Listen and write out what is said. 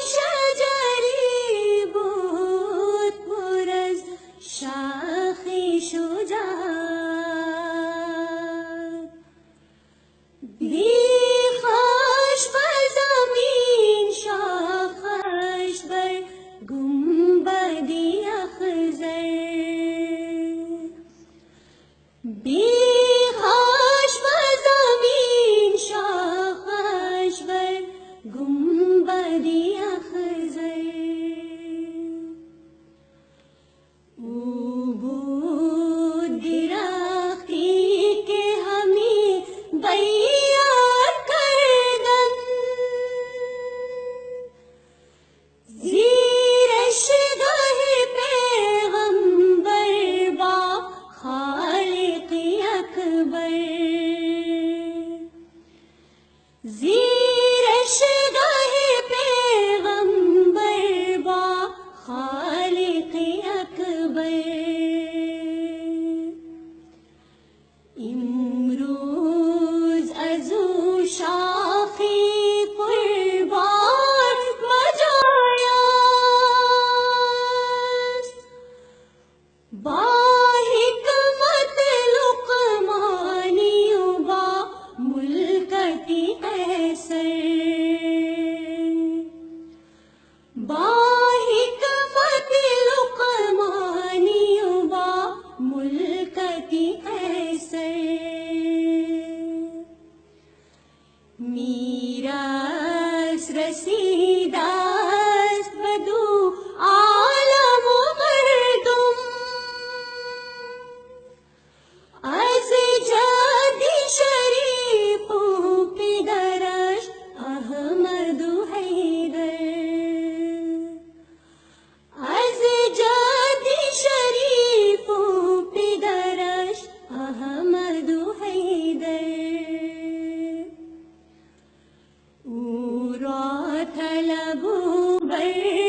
شجری بود پر از شاخ شجاعت بی خاش بر زمین شاخش بر گنبدی اخضر بی خاش بر زمین شاخش بر گنبدی اخضر او بود درختی که همی بیعت کردن زیرش گاه پیغمبر با خالق اکبر زیرش گاه پیغمبر با خالق اکبر امروز از او شاخی پربار بجایست با حکمت لقمانی و با ملکتی قیصر با حکمت لقمانی و با ملکتی قیصر میراث رسیده است بدو عالم و مردم از جدی شریف و پدرش احمد و حیدر از جدی شریف و پدرش احمد و حیدر او را طلب و بر